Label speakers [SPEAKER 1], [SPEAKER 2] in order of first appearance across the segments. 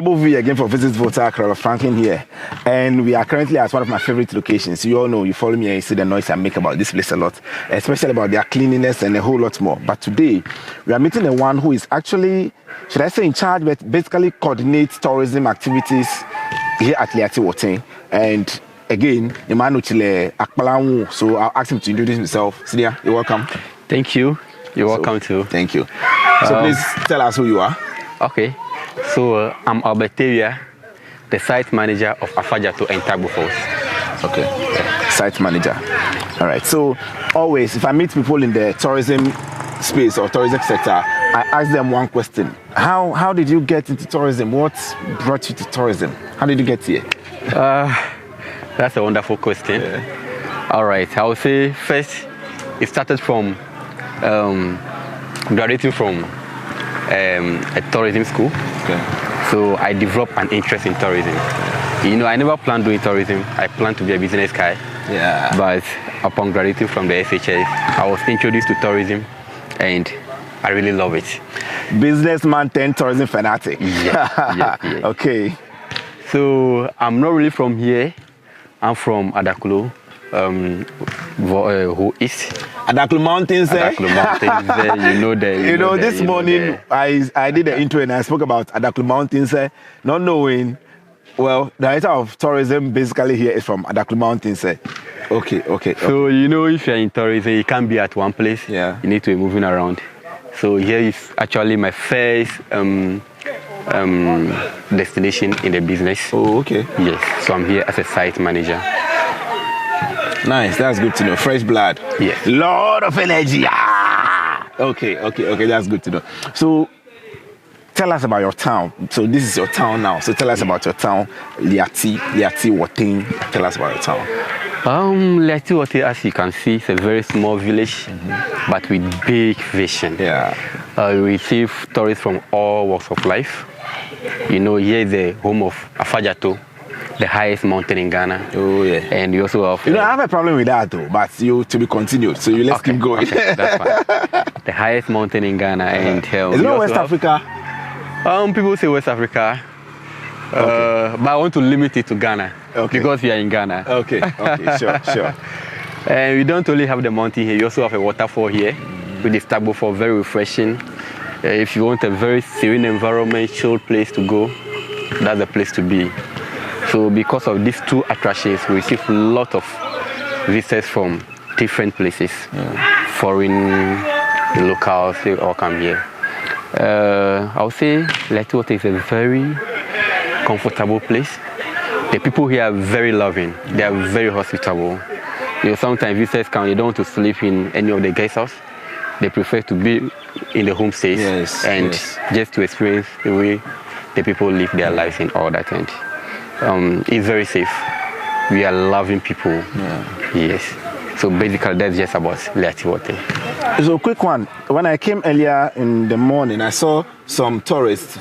[SPEAKER 1] Double V again for Visit Volta, Franklin here. And we are currently at one of my favorite locations. You all know, you follow me and you see the noise I make about this place a lot, especially about their cleanliness and a whole lot more. But today, we are meeting the one who is actually, should I say in charge, but basically coordinates tourism activities here at Liati Wotin. And again, Emmanuel Chile Akpalanwu. So I'll ask him to introduce himself. Sidia, you're welcome.
[SPEAKER 2] Thank you. You're welcome too.
[SPEAKER 1] Thank you. So please tell us who you are.
[SPEAKER 2] Okay. So I'm Albertaria, the site manager of Afadzato and Tagbo.
[SPEAKER 1] Okay. Yeah. Site manager. All right. So always, if I meet people in the tourism space or tourism sector, I ask them one question. How did you get into tourism? What brought you to tourism? How did you get here?
[SPEAKER 2] That's a wonderful question. Yeah. All right. I would say first, it started from graduating from a tourism school. Okay. So I developed an interest in tourism. You know, I never planned doing tourism. I planned to be a business guy.
[SPEAKER 1] Yeah.
[SPEAKER 2] But upon graduating from the SHS, I was introduced to tourism, and I really love it.
[SPEAKER 1] Businessman turned tourism fanatic.
[SPEAKER 2] Yeah.
[SPEAKER 1] Okay.
[SPEAKER 2] So I'm not really from here. I'm from Adakulo. Who is
[SPEAKER 1] Adaklu Mountains?
[SPEAKER 2] Adaklu Mountains. You know that.
[SPEAKER 1] You know this morning I did an intro and I spoke about Adaklu Mountains. Not knowing, well, the director of tourism basically here is from Adaklu Mountains. Okay.
[SPEAKER 2] So you know, if you're in tourism, you can't be at one place.
[SPEAKER 1] Yeah.
[SPEAKER 2] You need to be moving around. So here is actually my first destination in the business.
[SPEAKER 1] Oh, okay.
[SPEAKER 2] Yes. So I'm here as a site manager.
[SPEAKER 1] Nice, that's good to know. Fresh blood.
[SPEAKER 2] Yes.
[SPEAKER 1] Lot of energy. Ah! Okay, that's good to know. So tell us about your town. So this is your town now. So tell us about your town, Liati Wotin. Tell us about your town.
[SPEAKER 2] Liati Wotin, as you can see, is a very small village, but with big vision.
[SPEAKER 1] Yeah.
[SPEAKER 2] We receive tourists from all walks of life. You know, here is the home of Afadzato, the highest mountain in Ghana.
[SPEAKER 1] Oh yeah.
[SPEAKER 2] And you also have.
[SPEAKER 1] You know, I have a problem with that though, but you to be continued. So you let's keep going.
[SPEAKER 2] Okay, that's fine. The highest mountain in Ghana, and
[SPEAKER 1] is it not West Africa?
[SPEAKER 2] People say West Africa, but I want to limit it to Ghana because we are in Ghana.
[SPEAKER 1] Okay, sure.
[SPEAKER 2] And we don't only have the mountain here. We also have a waterfall here, which is Tagbo for very refreshing. If you want a very serene environment, chill place to go, that's the place to be. So because of these two attractions, we receive a lot of visitors from different places. Foreign, locals, they all come here. I would say Liati Wotin is a very comfortable place. The people here are very loving. They are very hospitable. You know, sometimes visitors come, they don't want to sleep in any of the guest house. They prefer to be in the homestays and just to experience the way the people live their lives and all that. And it's very safe. We are loving people. Yeah. Yes. So basically, that's just about Liati Wotin.
[SPEAKER 1] So quick one. When I came earlier in the morning, I saw some tourists,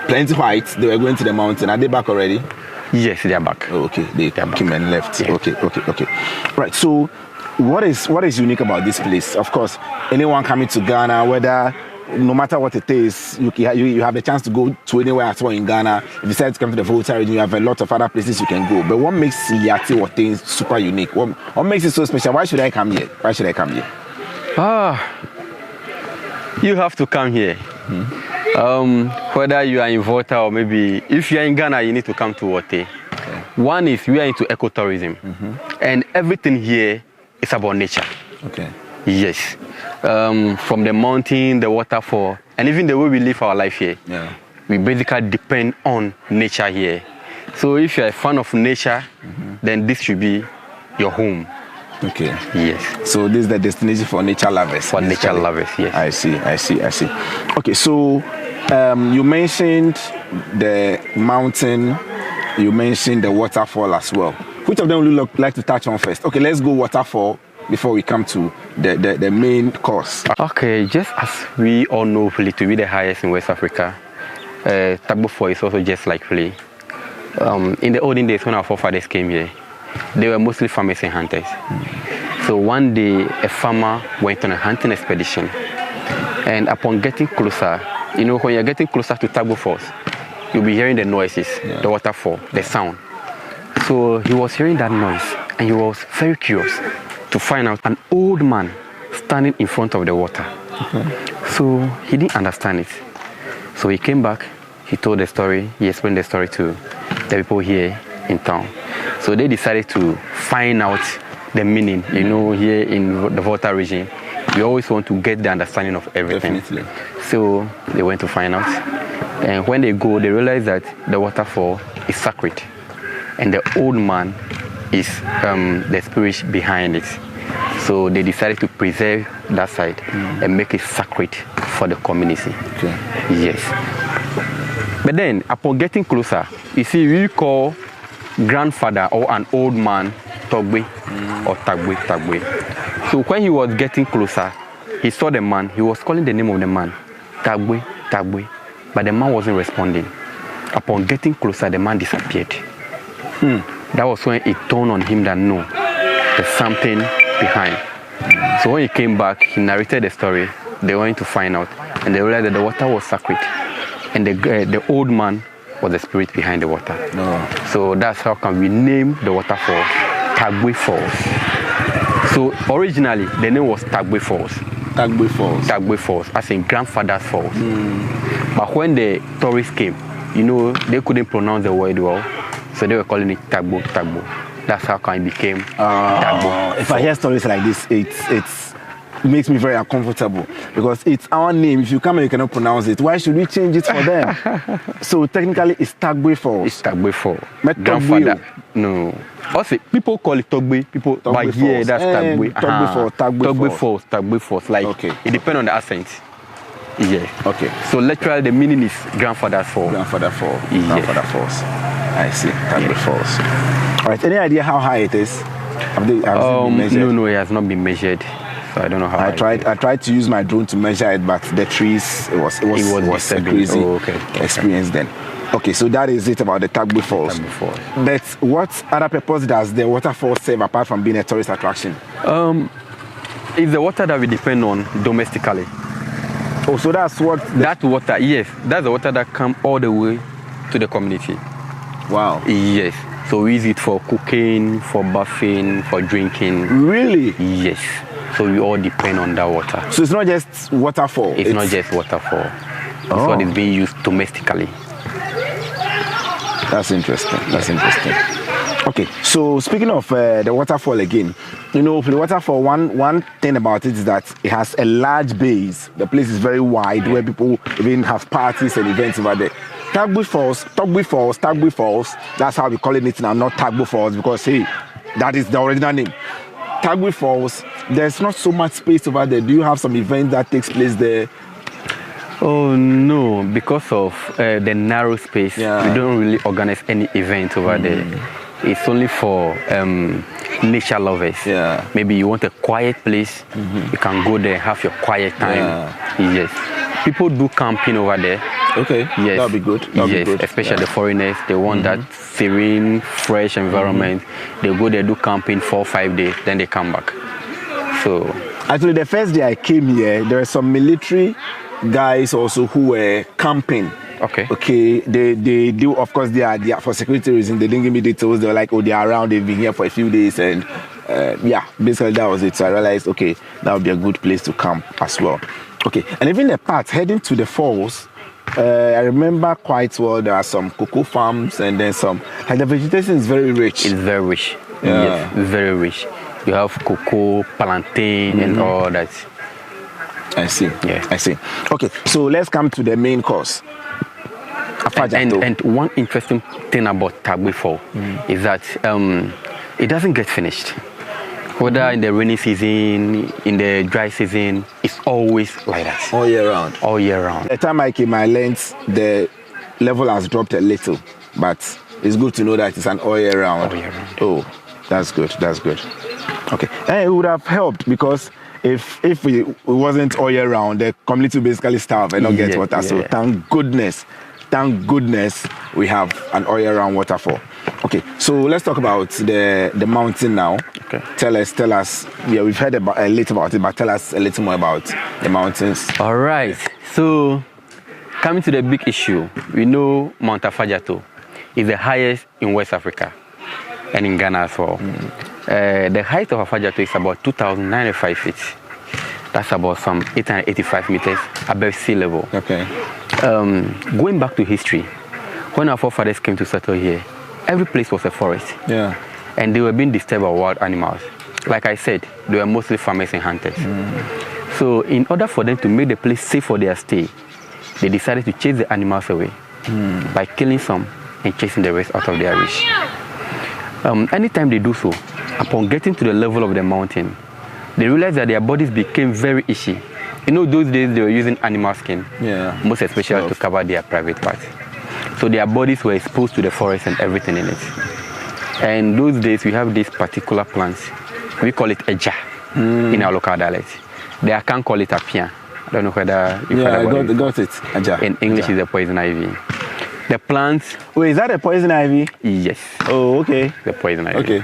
[SPEAKER 1] plenty whites. They were going to the mountain. Are they back already?
[SPEAKER 2] Yes, they are back.
[SPEAKER 1] Oh, okay. They came and left.
[SPEAKER 2] Yeah.
[SPEAKER 1] Okay. Right. So what is unique about this place? Of course, anyone coming to Ghana, whether no matter what it is, you have the chance to go to anywhere at all in Ghana. If you decide to come to the Volta region, you have a lot of other places you can go. But what makes Liati Wotin super unique? What makes it so special? Why should I come here?
[SPEAKER 2] You have to come here. Whether you are in Volta or maybe if you are in Ghana, you need to come to Wotin. Okay. One is we are into ecotourism, and everything here is about nature.
[SPEAKER 1] Okay.
[SPEAKER 2] Yes. From the mountain, the waterfall, and even the way we live our life here.
[SPEAKER 1] Yeah.
[SPEAKER 2] We basically depend on nature here. So if you're a fan of nature, then this should be your home.
[SPEAKER 1] Okay.
[SPEAKER 2] Yes.
[SPEAKER 1] So this is the destination for nature lovers.
[SPEAKER 2] For nature lovers, yes.
[SPEAKER 1] I see. Okay, so you mentioned the mountain, you mentioned the waterfall as well. Which of them would you like to touch on first? Okay, let's go waterfall before we come to the main course.
[SPEAKER 2] Okay, just as we all know, Philly to be the highest in West Africa, Tagbo is also just like Philly. In the olden days when our forefathers came here, they were mostly farmers and hunters. So one day, a farmer went on a hunting expedition, and upon getting closer, you know, when you're getting closer to Tagbo Falls, you'll be hearing the noises, the waterfall, the sound. So he was hearing that noise, and he was very curious to find out an old man standing in front of the water. So he didn't understand it. So he came back, he told the story, he explained the story to the people here in town. So they decided to find out the meaning. You know, here in the Volta region, we always want to get the understanding of everything.
[SPEAKER 1] Definitely.
[SPEAKER 2] So they went to find out. And when they go, they realize that the waterfall is sacred. And the old man is the spirit behind it. So they decided to preserve that site and make it sacred for the community.
[SPEAKER 1] Okay.
[SPEAKER 2] Yes. But then, upon getting closer, you see, we call grandfather or an old man Togbe or Tagbo. So when he was getting closer, he saw the man. He was calling the name of the man, Tagbo, but the man wasn't responding. Upon getting closer, the man disappeared. That was when it dawned on him that no, there's something behind. So when he came back, he narrated the story. They went to find out, and they realized that the water was sacred, and the old man was the spirit behind the water. So that's how can we name the waterfall Tagbo Falls. So originally the name was Tagbo Falls. Tagbo Falls, as in grandfather's falls. But when the tourists came, you know, they couldn't pronounce the word well, so they were calling it Tagbo. That's how it became Tagbo.
[SPEAKER 1] If I hear stories like this, it makes me very uncomfortable because it's our name. If you come and you cannot pronounce it, why should we change it for them? So technically, it's Tagbo Falls.
[SPEAKER 2] It's Tagbo Falls.
[SPEAKER 1] Grandfather.
[SPEAKER 2] No. Also, people call it Togbe. People,
[SPEAKER 1] Togbe
[SPEAKER 2] but here that's Tagbo. Tagbo Falls. Like it depends on the accent. Yeah.
[SPEAKER 1] Okay.
[SPEAKER 2] So literally, the meaning is grandfather's fall.
[SPEAKER 1] Grandfather Fall.
[SPEAKER 2] Yeah.
[SPEAKER 1] Grandfather Falls. I see. Tagbo Falls. All right. Any idea how high it is? Has it been measured?
[SPEAKER 2] No, it has not been measured. So I don't know how.
[SPEAKER 1] I tried to use my drone to measure it, but the trees it was a crazy experience then. Okay, so that is it about the Tagbo Falls. But what other purpose does the waterfall serve apart from being a tourist attraction?
[SPEAKER 2] It's the water that we depend on domestically.
[SPEAKER 1] Oh, so that's what...
[SPEAKER 2] That water, yes. That's the water that comes all the way to the community.
[SPEAKER 1] Wow.
[SPEAKER 2] Yes. So we use it for cooking, for bathing, for drinking.
[SPEAKER 1] Really?
[SPEAKER 2] Yes. So we all depend on that water.
[SPEAKER 1] So it's not just waterfall?
[SPEAKER 2] It's not just waterfall. It's what is being used domestically.
[SPEAKER 1] That's interesting. Okay, so speaking of the waterfall again, you know, for the waterfall, one thing about it is that it has a large base. The place is very wide where people even have parties and events over there. Tagbo Falls, that's how we're calling it now, not Tagbo Falls, because hey, that is the original name. Tagbo Falls, there's not so much space over there. Do you have some event that takes place there?
[SPEAKER 2] Oh no, because of the narrow space, we don't really organize any event over there. It's only for nature lovers. Maybe you want a quiet place, you can go there, have your quiet time. Yes. People do camping over there.
[SPEAKER 1] Okay,
[SPEAKER 2] yes.
[SPEAKER 1] That'll be good. That'll be good.
[SPEAKER 2] Especially the foreigners, they want that serene, fresh environment. They go there, do camping 4 or 5 days, then they come back. So
[SPEAKER 1] actually, the first day I came here, there were some military guys also who were camping. Okay, they do, of course, they are for security reasons. They didn't give me details. They were like, oh, they are around, they've been here for a few days, and basically that was it. So I realized, okay, that would be a good place to camp as well. Okay, and even the path heading to the falls, I remember quite well. There are some cocoa farms, and then some. Like the vegetation is very rich.
[SPEAKER 2] It's very rich. Yes, very rich. You have cocoa, plantain, and all that.
[SPEAKER 1] I see.
[SPEAKER 2] Yeah.
[SPEAKER 1] I see. Okay, so let's come to the main course. Afadzato.
[SPEAKER 2] And one interesting thing about Tagbo Fall is that it doesn't get finished. Whether in the rainy season, in the dry season, it's always like that.
[SPEAKER 1] All year round.
[SPEAKER 2] All year round.
[SPEAKER 1] The time I came, I learned the level has dropped a little, but it's good to know that it's an all year round.
[SPEAKER 2] All year round.
[SPEAKER 1] Oh, that's good. That's good. Okay, and it would have helped because if it wasn't all year round, the community would basically starve and not get water. So thank goodness we have an all year round waterfall. Okay, so let's talk about the mountain now.
[SPEAKER 2] Okay.
[SPEAKER 1] Tell us. Yeah, we've heard a little about it, but tell us a little more about the mountains.
[SPEAKER 2] All right. So coming to the big issue, we know Mount Afadzato is the highest in West Africa and in Ghana as well. The height of Afadzato is about 2,095 feet. That's about some 885 meters above sea level.
[SPEAKER 1] Okay.
[SPEAKER 2] Going back to history, when our forefathers came to settle here, every place was a forest.
[SPEAKER 1] Yeah.
[SPEAKER 2] And they were being disturbed by wild animals. Like I said, they were mostly farmers and hunters. So in order for them to make the place safe for their stay, they decided to chase the animals away by killing some and chasing the rest out of their reach. Anytime they do so, upon getting to the level of the mountain, they realized that their bodies became very itchy. You know, those days they were using animal skin, most especially to cover their private parts. So their bodies were exposed to the forest and everything in it. And those days we have these particular plants. We call it eja in our local dialect. They can call it apia. I don't know whether you've heard about it.
[SPEAKER 1] Got it. Eja.
[SPEAKER 2] In English, it's a poison ivy. The plants.
[SPEAKER 1] Wait, is that a poison ivy?
[SPEAKER 2] Yes.
[SPEAKER 1] Oh, okay.
[SPEAKER 2] The poison ivy.
[SPEAKER 1] Okay.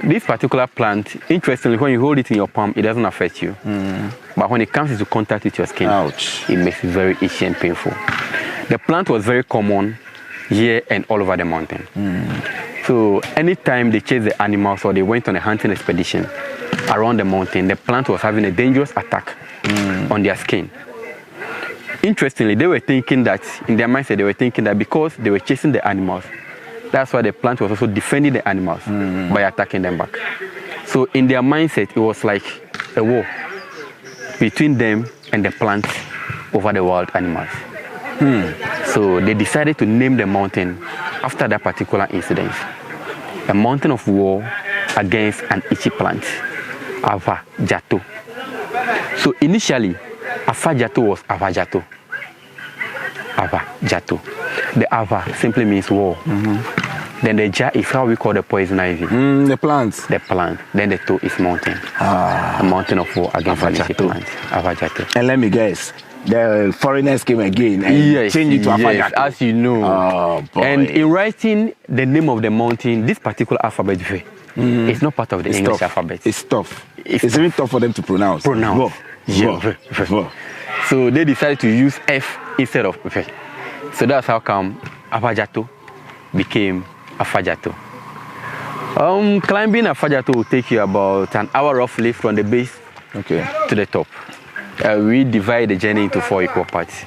[SPEAKER 2] This particular plant, interestingly, when you hold it in your palm, it doesn't affect you. But when it comes into contact with your skin,
[SPEAKER 1] ouch,
[SPEAKER 2] it makes it very itchy and painful. The plant was very common here and all over the mountain. So anytime they chased the animals or they went on a hunting expedition around the mountain, the plant was having a dangerous attack on their skin. Interestingly, they were thinking that, in their mindset, they were thinking that because they were chasing the animals, that's why the plant was also defending the animals by attacking them back. So in their mindset, it was like a war between them and the plants over the wild animals. So they decided to name the mountain after that particular incident. A mountain of war against an itchy plant, Afadzato. So initially, Afadzato was Afadzato. Afadzato. The Ava simply means war. Then the Ja is how we call the poison ivy.
[SPEAKER 1] The plant.
[SPEAKER 2] The plant. Then the To is mountain. A mountain of war against an itchy plant. Afadzato.
[SPEAKER 1] And let me guess, the foreigners came again and changed it to Afadzato.
[SPEAKER 2] As you know.
[SPEAKER 1] Oh, boy.
[SPEAKER 2] And in writing the name of the mountain, this particular alphabet it's not part of the English alphabet.
[SPEAKER 1] It's tough. It's even tough for them to pronounce.
[SPEAKER 2] So they decided to use F instead of V. So that's how come Afadzato became Afadzato. Climbing Afadzato will take you about an hour roughly from the base to the top. We divide the journey into 4 equal parts.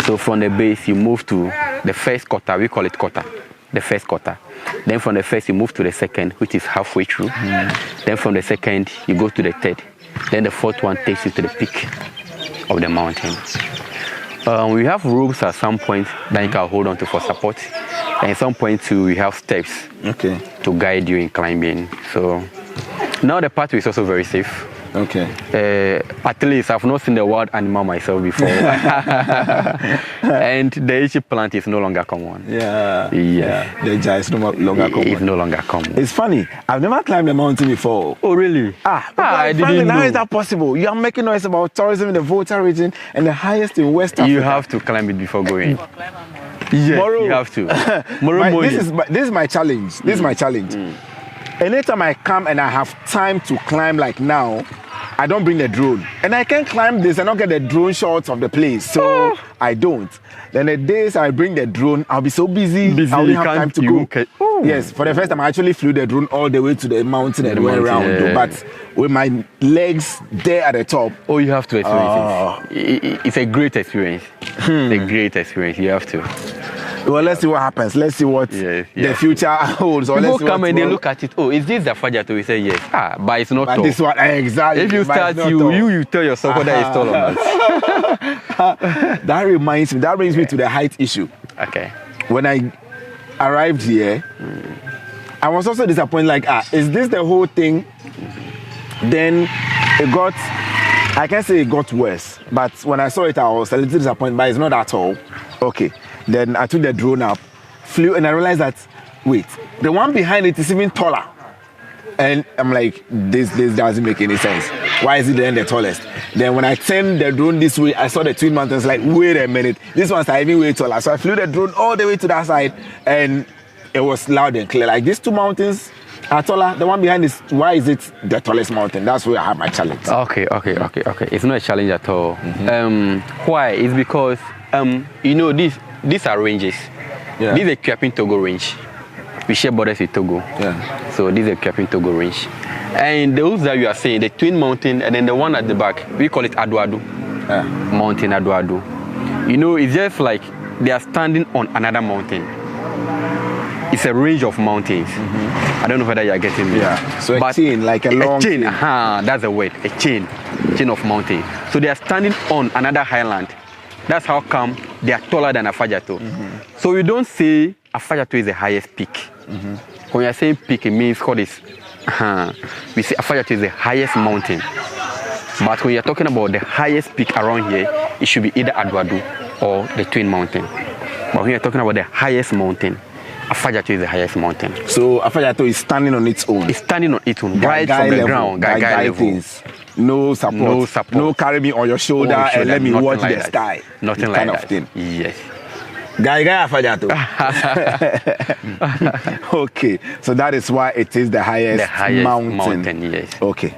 [SPEAKER 2] So from the base, you move to the first quarter. We call it quarter. The first quarter. Then from the first, you move to the second, which is halfway through. Then from the second, you go to the third. Then the fourth one takes you to the peak of the mountain. We have ropes at some point that you can hold on to for support. And at some point too, we have steps to guide you in climbing. So now the pathway is also very safe. At least I've not seen the wild animal myself before. And the itchy plant is no longer common.
[SPEAKER 1] The Ja is no longer common.
[SPEAKER 2] It's no longer common.
[SPEAKER 1] It's funny, I've never climbed a mountain before.
[SPEAKER 2] Oh really?
[SPEAKER 1] I didn't know. How is that possible? You are making noise about tourism in the Volta region and the highest in West Africa.
[SPEAKER 2] You have to climb it before going.
[SPEAKER 1] Moro,
[SPEAKER 2] you have to.
[SPEAKER 1] This is my challenge. This is my challenge. Anytime I come and I have time to climb like now, I don't bring the drone. And I can't climb this and not get the drone shots of the place. So I don't. Then the days I bring the drone, I'll be so busy. I only have time to go. Yes, for the first time I actually flew the drone all the way to the mountain and went around. But with my legs there at the top.
[SPEAKER 2] Oh, you have to experience it. It's a great experience. It's a great experience. You have to.
[SPEAKER 1] Well, let's see what happens. Let's see what the future holds. Or
[SPEAKER 2] People come and they look at it. Oh, is this the Afadzato? We say yes. But it's not tall.
[SPEAKER 1] This one, exactly.
[SPEAKER 2] If you start, you tell yourself whether it's tall or not.
[SPEAKER 1] That brings me to the height issue. When I arrived here, I was also disappointed. Like, is this the whole thing? Then I can't say it got worse. But when I saw it, I was a little disappointed. But it's not at all. Then I took the drone up, flew, and I realized that, wait, the one behind it is even taller. And I'm like, this doesn't make any sense. Why is it then the tallest? Then when I turned the drone this way, I saw the twin mountains, like, wait a minute, this one's even way taller. So I flew the drone all the way to that side, and it was loud and clear. Like, these two mountains are taller. The one behind is, why is it the tallest mountain? That's where I have my challenge.
[SPEAKER 2] Okay. It's not a challenge at all. Why? It's because You know, these are ranges.
[SPEAKER 1] Yeah.
[SPEAKER 2] This is a Capping Togo range. We share borders with Togo.
[SPEAKER 1] Yeah.
[SPEAKER 2] So this is a Capping Togo range. And those that you are saying, the twin mountain, and then the one at the back, we call it Aduadu.
[SPEAKER 1] Yeah.
[SPEAKER 2] Mountain Aduadu. You know, it's just like they are standing on another mountain. It's a range of mountains. I don't know whether you are getting me.
[SPEAKER 1] Yeah. So a chain, like a long
[SPEAKER 2] chain. That's the word. A chain of mountains. So they are standing on another highland. That's how come they are taller than Afadzato. So you don't say Afadzato is the highest peak. When you are saying peak, it means what is. We say Afadzato is the highest mountain. But when you're talking about the highest peak around here, it should be either Aduadu or the Twin Mountain. But when you're talking about the highest mountain, Afadzato is the highest mountain.
[SPEAKER 1] So Afadzato is standing on its own.
[SPEAKER 2] It's standing on its own, right from the ground. Guy
[SPEAKER 1] things. No support. No carry me on your shoulder and let me watch the sky.
[SPEAKER 2] Nothing like that. Thing. Yes.
[SPEAKER 1] Guy Afadzato. Okay, so that is why it is the highest mountain.
[SPEAKER 2] Yes.
[SPEAKER 1] Okay.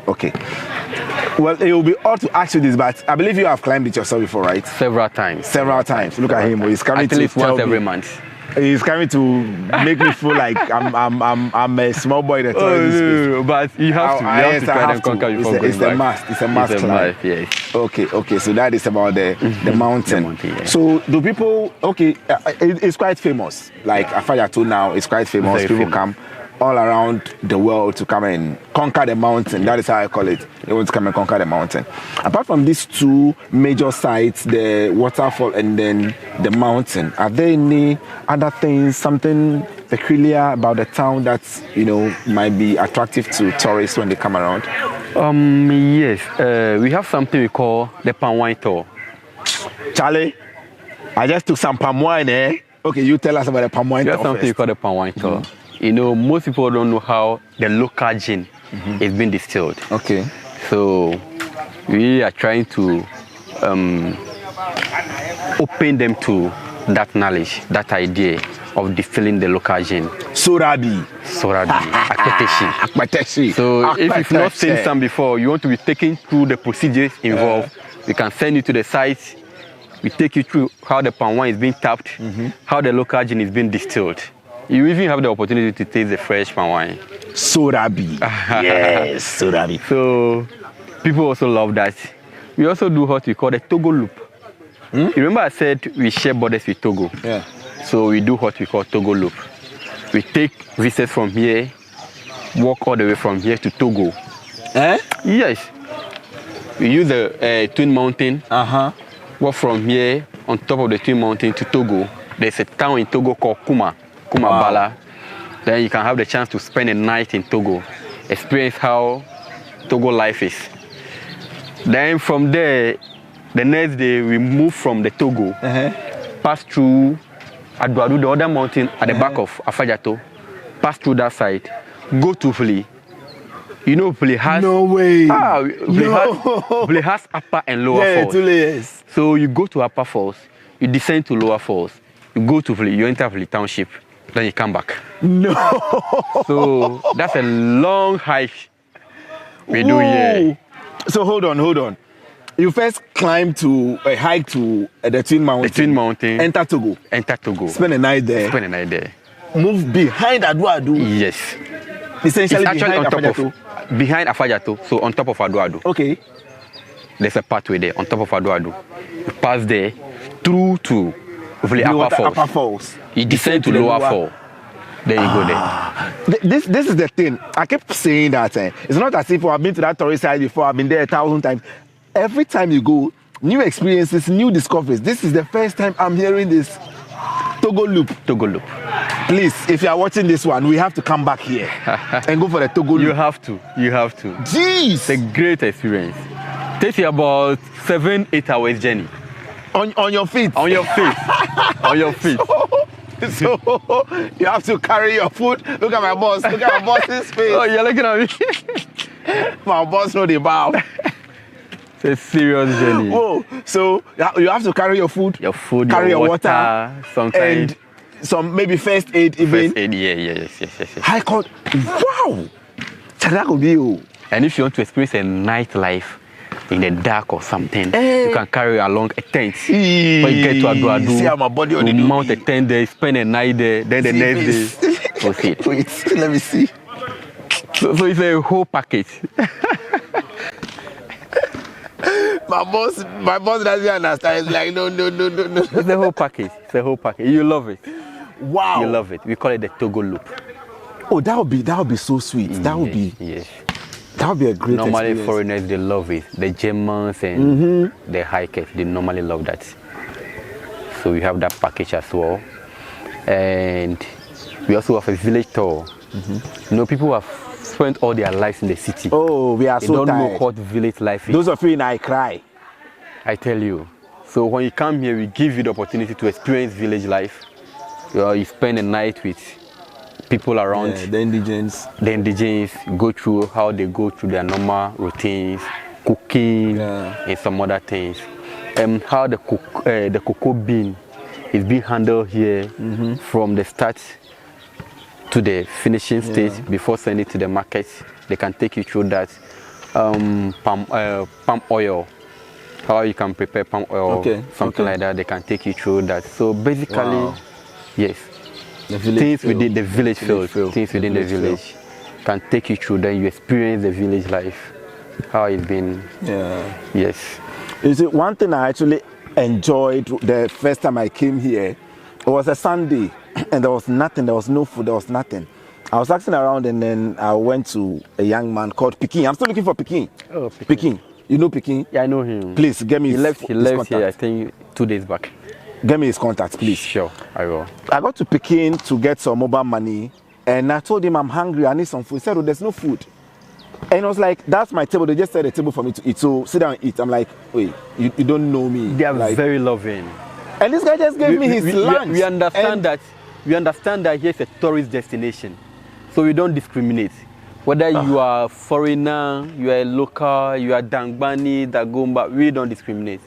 [SPEAKER 1] Well, it will be odd to ask you this, but I believe you have climbed it yourself before, right?
[SPEAKER 2] Several times.
[SPEAKER 1] Look at him. He's coming
[SPEAKER 2] at least once every month.
[SPEAKER 1] He's coming to make me feel like I'm a small boy that this
[SPEAKER 2] but you have to try and conquer before going back.
[SPEAKER 1] It's a must climb.
[SPEAKER 2] Yes.
[SPEAKER 1] Okay. So that is about the mountain.
[SPEAKER 2] The mountain, yeah.
[SPEAKER 1] So do people? Okay, it's quite famous. Like Afadzato now, it's quite famous.
[SPEAKER 2] Very
[SPEAKER 1] People
[SPEAKER 2] famous.
[SPEAKER 1] come all around the world to come and conquer the mountain. That is how I call it. They want to come and conquer the mountain. Apart from these two major sites, the waterfall and then the mountain, are there any other things, something peculiar about the town that, you know, might be attractive to tourists when they come around?
[SPEAKER 2] Yes. We have something we call the palm wine tour.
[SPEAKER 1] Charlie, I just took some palm wine, eh? Okay, you tell us about the palm wine tour.
[SPEAKER 2] We have something we call the palm wine tour. You know, most people don't know how the local gin is being distilled.
[SPEAKER 1] Okay.
[SPEAKER 2] So we are trying to open them to that knowledge, that idea of distilling the local gin.
[SPEAKER 1] Sorabi,
[SPEAKER 2] Akpeteshi. So if you've not seen some before, you want to be taken through the procedures involved, we can send you to the site. We take you through how the palm wine is being tapped, how the local gin is being distilled. You even have the opportunity to taste the fresh palm wine.
[SPEAKER 1] Sorabi. Yes, Sorabi.
[SPEAKER 2] So people also love that. We also do what we call the Togo loop. You remember I said we share borders with Togo?
[SPEAKER 1] Yeah.
[SPEAKER 2] So we do what we call Togo loop. We take visitors from here, walk all the way from here to Togo. Yes. We use the Twin Mountain, walk from here on top of the Twin Mountain to Togo. There's a town in Togo called Kumabala. Then you can have the chance to spend a night in Togo, experience how Togo life is. Then from there, the next day we move from the Togo, pass through Aduadu, the other mountain at the back of Afadzato, pass through that side, go to Fli. You know Fli has...
[SPEAKER 1] No way.
[SPEAKER 2] Fli has upper and lower falls.
[SPEAKER 1] 2 layers.
[SPEAKER 2] So you go to upper falls, you descend to lower falls, you go to Fli, you enter Fli township, then you come back.
[SPEAKER 1] No.
[SPEAKER 2] So that's a long hike we do here.
[SPEAKER 1] So hold on. You first climb to a hike to the Twin Mountain.
[SPEAKER 2] The Twin Mountain.
[SPEAKER 1] Enter Togo. Spend a night there. Move behind Aduadu.
[SPEAKER 2] Yes.
[SPEAKER 1] Essentially
[SPEAKER 2] it's actually
[SPEAKER 1] behind
[SPEAKER 2] behind Afadzato, so on top of Aduadu.
[SPEAKER 1] Okay.
[SPEAKER 2] There's a pathway there on top of Aduadu. You pass there through to the upper falls. You descend to lower fall. There you go there.
[SPEAKER 1] This is the thing. I keep saying that it's not as if I've been to that tourist site before. I've been there 1,000 times. Every time you go, new experiences, new discoveries. This is the first time I'm hearing this. Togo loop. Please, if you are watching this one, we have to come back here and go for the Togo loop.
[SPEAKER 2] You have to.
[SPEAKER 1] Jeez.
[SPEAKER 2] It's a great experience. Takes you about 7-8 hours journey.
[SPEAKER 1] On your feet.
[SPEAKER 2] On your feet.
[SPEAKER 1] So you have to carry your food. Look at my boss. Look at my boss's face.
[SPEAKER 2] Oh, you're looking at me.
[SPEAKER 1] My boss know the bow.
[SPEAKER 2] It's a serious journey.
[SPEAKER 1] Whoa. So you have to carry your food. Carry your water.
[SPEAKER 2] Sometimes.
[SPEAKER 1] And some maybe first aid even.
[SPEAKER 2] First aid, yes.
[SPEAKER 1] I called. Wow. That could be you.
[SPEAKER 2] And if you want to experience a nightlife, in the dark or something, you can carry along a tent. When you get to Adu,
[SPEAKER 1] see how my body
[SPEAKER 2] you mount a tent there, spend a night there, then the next day, proceed.
[SPEAKER 1] Wait, let me see.
[SPEAKER 2] So it's a whole package.
[SPEAKER 1] My boss doesn't understand. It's like, no.
[SPEAKER 2] It's a whole package. It's a whole package. You love it.
[SPEAKER 1] Wow.
[SPEAKER 2] You love it. We call it the Togo loop.
[SPEAKER 1] Oh, that would be so sweet. That would be.
[SPEAKER 2] Yes.
[SPEAKER 1] That would be a great
[SPEAKER 2] Normally
[SPEAKER 1] experience.
[SPEAKER 2] foreigners, they love it. The Germans and the hikers, they normally love that. So we have that package as well. And we also have a village tour. You know, people have spent all their lives in the city.
[SPEAKER 1] Oh, we are
[SPEAKER 2] they
[SPEAKER 1] so
[SPEAKER 2] don't
[SPEAKER 1] tired.
[SPEAKER 2] know what village life is.
[SPEAKER 1] Those of you in I cry.
[SPEAKER 2] I tell you. So when you come here, we give you the opportunity to experience village life. You spend a night with people around,
[SPEAKER 1] the indigents.
[SPEAKER 2] The indigents, go through how they go through their normal routines, cooking, and some other things. How the cocoa bean is being handled here from the start to the finishing stage before sending it to the market. They can take you through that. Palm oil, how you can prepare palm oil, something like that. They can take you through that. So basically, yes, things within the village field, things within the village can take you through. Then you experience the village life, how it's been. Yes.
[SPEAKER 1] Is it one thing I actually enjoyed the first time I came here? It was a Sunday, and there was nothing. There was no food. There was nothing. I was asking around, and then I went to a young man called Peking. I'm still looking for Peking.
[SPEAKER 2] Oh,
[SPEAKER 1] Peking. You know Peking?
[SPEAKER 2] Yeah, I know him.
[SPEAKER 1] Please, get me
[SPEAKER 2] He left
[SPEAKER 1] contact.
[SPEAKER 2] here, I think, 2 days back.
[SPEAKER 1] Get me his contact, please.
[SPEAKER 2] Sure, I will.
[SPEAKER 1] I got to Peking to get some mobile money, and I told him I'm hungry, I need some food. He said, oh, there's no food. And I was like, that's my table. They just set a table for me to eat. So sit down and eat. I'm like, wait, you don't know me.
[SPEAKER 2] They are
[SPEAKER 1] like,
[SPEAKER 2] very loving.
[SPEAKER 1] And this guy just gave me his lunch.
[SPEAKER 2] We understand that. We understand that here's a tourist destination, so we don't discriminate. Whether you are a foreigner, you are a local, you are Dangbani, Dagomba, we don't discriminate.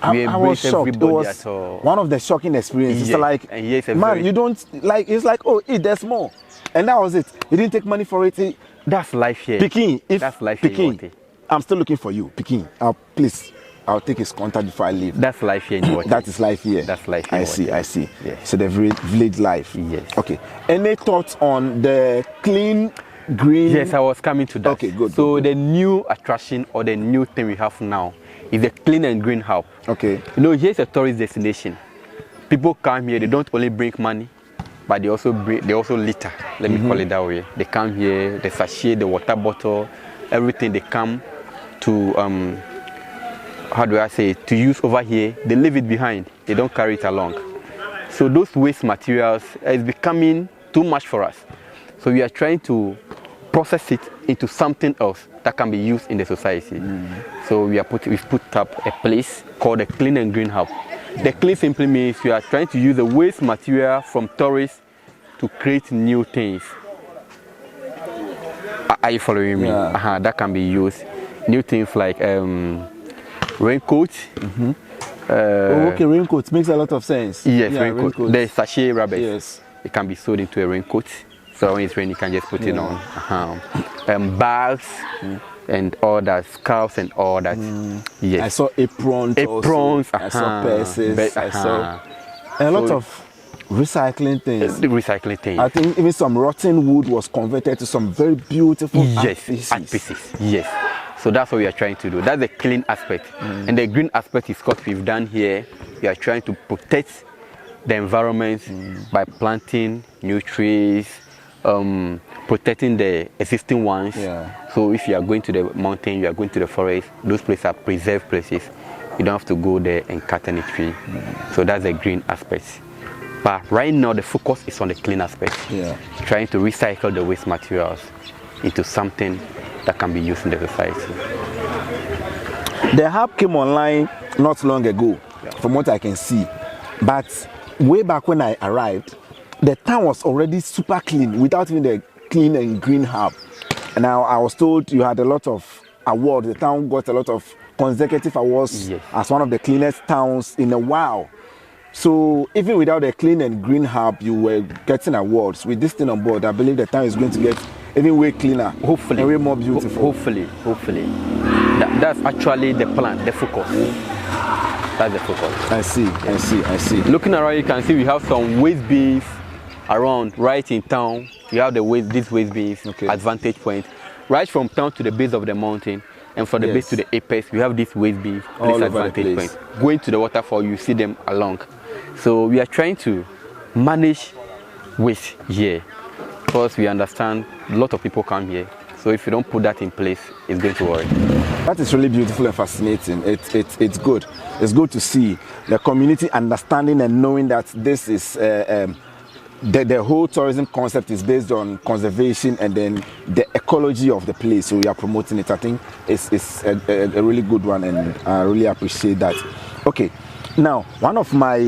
[SPEAKER 2] We
[SPEAKER 1] I was shocked. It was
[SPEAKER 2] at all.
[SPEAKER 1] one of the shocking experiences.
[SPEAKER 2] Yes.
[SPEAKER 1] Like,
[SPEAKER 2] And yes,
[SPEAKER 1] man, you don't like. It's like, oh, eat, there's more, and that was it. He didn't take money for it.
[SPEAKER 2] That's life here.
[SPEAKER 1] Peking,
[SPEAKER 2] that's life
[SPEAKER 1] Peking,
[SPEAKER 2] here.
[SPEAKER 1] I'm still looking for you, Peking. Please, I'll take his contact before I leave.
[SPEAKER 2] That's life here in Waterfall.
[SPEAKER 1] That is life here.
[SPEAKER 2] That's life here.
[SPEAKER 1] I see.
[SPEAKER 2] Yes.
[SPEAKER 1] So the village life.
[SPEAKER 2] Yes.
[SPEAKER 1] Okay. Any thoughts on the clean green?
[SPEAKER 2] Yes, I was coming to that.
[SPEAKER 1] Okay, good.
[SPEAKER 2] So
[SPEAKER 1] good.
[SPEAKER 2] the new attraction or the new thing we have now is the clean and green hub.
[SPEAKER 1] Okay.
[SPEAKER 2] You know, here's a tourist destination. People come here, they don't only bring money, but they also litter. Let me call it that way. They come here, the sachet, the water bottle, everything they come to, how do I say it, to use over here, they leave it behind. They don't carry it along. So those waste materials is becoming too much for us. So we are trying to process it into something else that can be used in the society. So we've put up a place called the Clean and Green Hub. The clean simply means we are trying to use the waste material from tourists to create new things. Are you following me?
[SPEAKER 1] Yeah.
[SPEAKER 2] That can be used. New things like raincoats.
[SPEAKER 1] Okay, raincoats makes a lot of sense.
[SPEAKER 2] Yes, raincoat. The sachet rabbit.
[SPEAKER 1] Yes.
[SPEAKER 2] It can be sold into a raincoat. So when it's raining, you can just put it on. Bags and all that, scarves and all that. Yes.
[SPEAKER 1] I saw aprons.
[SPEAKER 2] Aprons.
[SPEAKER 1] I saw purses. I saw a lot of recycling things.
[SPEAKER 2] The recycling things.
[SPEAKER 1] I think even some rotten wood was converted to some very beautiful art pieces.
[SPEAKER 2] Yes. So that's what we are trying to do. That's the clean aspect. And the green aspect is what we've done here. We are trying to protect the environment by planting new trees, protecting the existing ones. So if you are going to the mountain, you are going to the forest, those places are preserved places. You don't have to go there and cut any tree. So that's the green aspect. But right now the focus is on the clean aspect. Trying to recycle the waste materials into something that can be used in the society.
[SPEAKER 1] The hub came online not long ago, from what I can see. But way back when I arrived, the town was already super clean without even the clean and green hub. And now I was told you had a lot of awards. The town got a lot of consecutive awards as one of the cleanest towns in a while. So even without the clean and green hub, you were getting awards. With this thing on board, I believe the town is going to get even way cleaner.
[SPEAKER 2] Hopefully.
[SPEAKER 1] And way more beautiful.
[SPEAKER 2] Hopefully. That's actually the plan, the focus. That's the focus.
[SPEAKER 1] I see.
[SPEAKER 2] Looking around, you can see we have some waste bins around right in town. You have these waste bins, advantage point, right from town to the base of the mountain, and from the base to the apex, we have these waste bins, this advantage point. Going to the waterfall, you see them along. So we are trying to manage waste here, because we understand a lot of people come here. So if you don't put that in place, it's going to worry.
[SPEAKER 1] That is really beautiful and fascinating. It's good. It's good to see the community understanding and knowing that this is the whole tourism concept is based on conservation and then the ecology of the place. So we are promoting it. I think it's a really good one, and I really appreciate that. Okay, now one of my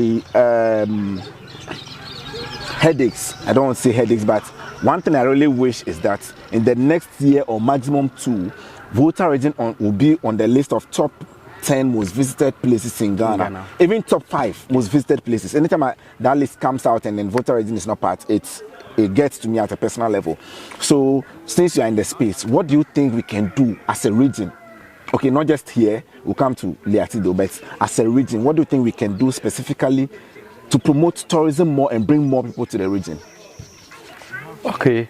[SPEAKER 1] headaches, I don't want to say headaches, but one thing I really wish is that in the next year or maximum 2, Volta region will be on the list of top 10 most visited places in Ghana. Even top 5 most visited places. Anytime that list comes out and then Volta region is not part, it gets to me at a personal level. So since you are in the space, what do you think we can do as a region? Okay, not just here, we'll come to Liatido, but as a region, what do you think we can do specifically to promote tourism more and bring more people to the region?
[SPEAKER 2] Okay,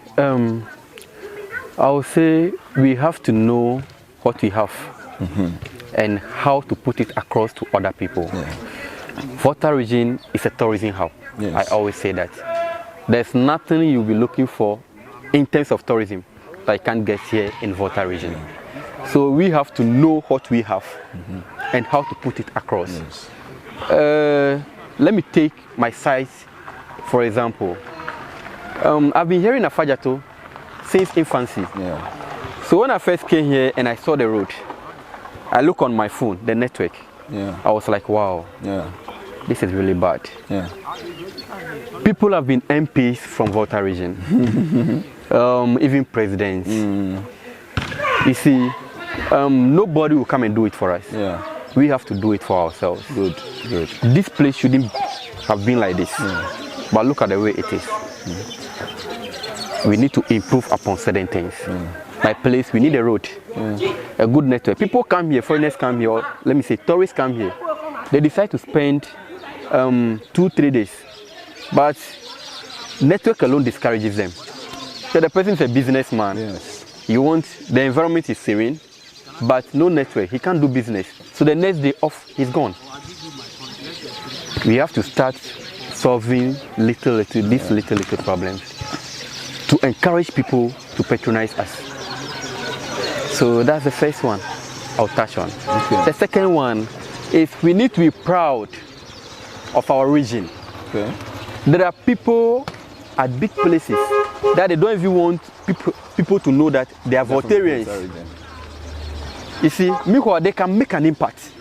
[SPEAKER 2] I would say we have to know what we have and how to put it across to other people. Volta region is a tourism hub. I always say that. There's nothing you'll be looking for in terms of tourism that you can't get here in Volta region. So we have to know what we have and how to put it across. Let me take my site, for example. I've been here in Afadzato since infancy. So when I first came here and I saw the road, I look on my phone, the network. I was like, wow, this is really bad. People have been MPs from Volta region, even presidents. You see, nobody will come and do it for us. We have to do it for ourselves. Good. This place shouldn't have been like this, but look at the way it is. We need to improve upon certain things. My place, we need a road, a good network. People come here, foreigners come here, or let me say tourists come here. They decide to spend 2-3 days, but network alone discourages them. So the person is a businessman. You want, the environment is serene, but no network, he can't do business. So the next day off, he's gone. We have to start solving these little problems to encourage people to patronize us. So that's the first one I'll touch on. The second one is we need to be proud of our region. There are people at big places that they don't even want people to know that they are Voltarians. You see, meanwhile they can make an impact.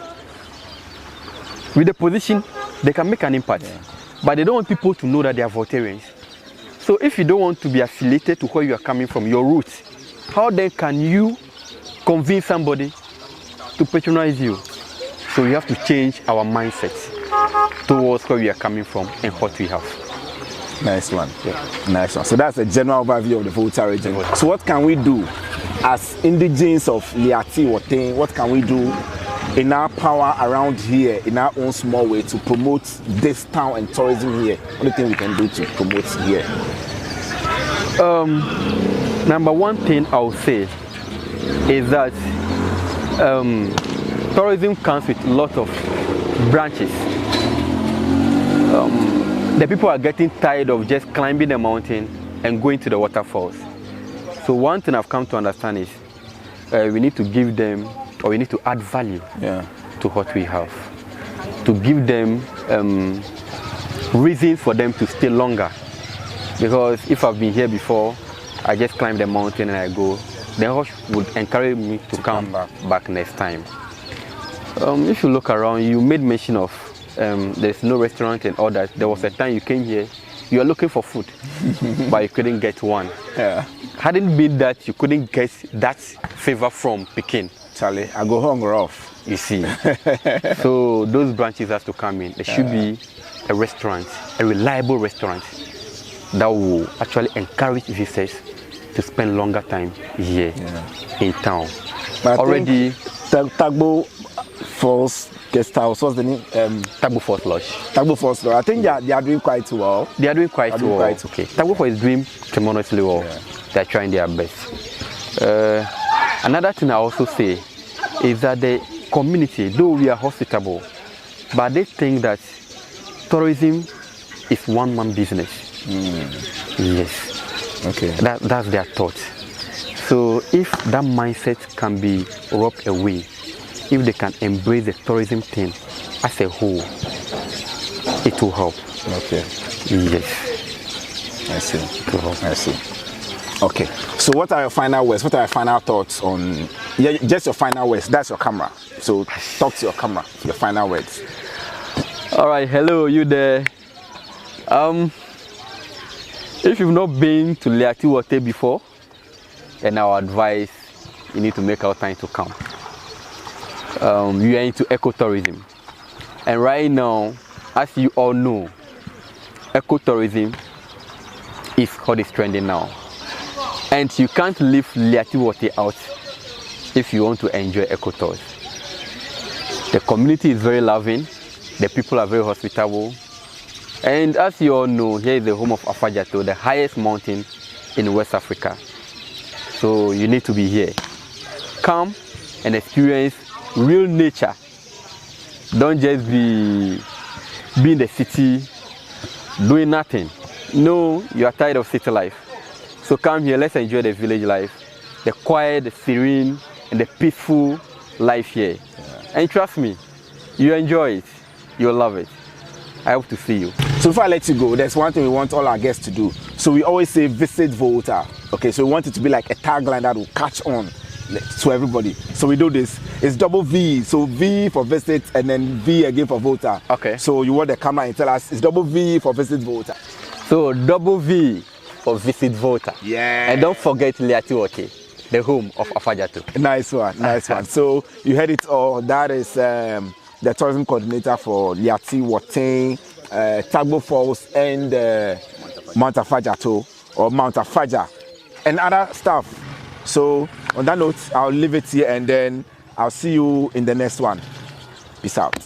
[SPEAKER 2] With the position, they can make an impact. But they don't want people to know that they are Voltarians. So if you don't want to be affiliated to where you are coming from, your roots, how then can you convince somebody to patronize you? So we have to change our mindset towards where we are coming from and what we have.
[SPEAKER 1] Nice one. Nice one. So that's a general overview of the Volta region. So what can we do as indigenes of Liati Woten? What can we do in our power around here, in our own small way, to promote this town and tourism here? What do you think we can do to promote here?
[SPEAKER 2] Number one thing I would say is that tourism comes with a lot of branches. The people are getting tired of just climbing the mountain and going to the waterfalls. So one thing I've come to understand is we need to give them, or we need to add value to what we have, to give them reasons for them to stay longer. Because if I've been here before, I just climb the mountain and I go, then what would encourage me to come back next time. If you look around, you made mention of there's no restaurant and all that. There was a time you came here, you were looking for food, but you couldn't get one. Hadn't been that you couldn't get that favor from Peking.
[SPEAKER 1] Charlie, I go hungry off.
[SPEAKER 2] You see. So those branches have to come in. There should be a restaurant, a reliable restaurant that will actually encourage visitors to spend longer time here in town.
[SPEAKER 1] But
[SPEAKER 2] already
[SPEAKER 1] Tagbo Falls Guest House. What's the name?
[SPEAKER 2] Tagbo Falls Lodge.
[SPEAKER 1] Tagbo Falls Lodge. I think they are doing quite well.
[SPEAKER 2] They are doing quite well. Okay. Tagbo Falls is doing tremendously well. Yeah. They are trying their best. Another thing I also say is that the community, though we are hospitable, but they think that tourism is one-man business. Yes. Okay. That's their thought. So if that mindset can be rubbed away, if they can embrace the tourism thing as a whole, it will help.
[SPEAKER 1] Okay.
[SPEAKER 2] Yes.
[SPEAKER 1] I see. It will help. I see. Okay. So what are your final words? What are your final thoughts on, just your final words? That's your camera. So talk to your camera, your final words.
[SPEAKER 2] All right. Hello, you there? If you've not been to Liati Water before, then our advice, you need to make our time to come. You are into ecotourism, and right now, as you all know, ecotourism is what is trending now, and you can't leave Liati Water out if you want to enjoy ecotours. The community is very loving, the people are very hospitable, and as you all know, here is the home of Afadzato, the highest mountain in West Africa. So you need to be here. Come and experience real nature. Don't just be in the city doing nothing. No, you are tired of city life. So come here, let's enjoy the village life, the quiet, the serene, and the peaceful life here. Yeah. And trust me, you enjoy it, you'll love it. I hope to see you.
[SPEAKER 1] So before I let you go, there's one thing we want all our guests to do. So we always say visit Volta. Okay, so we want it to be like a tagline that will catch on to everybody. So we do this. It's double V. So V for visit and then V again for Volta. Okay. So you want the camera and tell us it's double V for visit Volta.
[SPEAKER 2] So double V for visit Volta.
[SPEAKER 1] Yeah.
[SPEAKER 2] And don't forget Liati Water, the home of Afadzato.
[SPEAKER 1] Nice one, nice one. So you heard it all. That is the tourism coordinator for Liati Water, Tagbo Falls, and Mount Afadzato or Mount Afadza and other stuff. So on that note, I'll leave it here and then I'll see you in the next one. Peace out.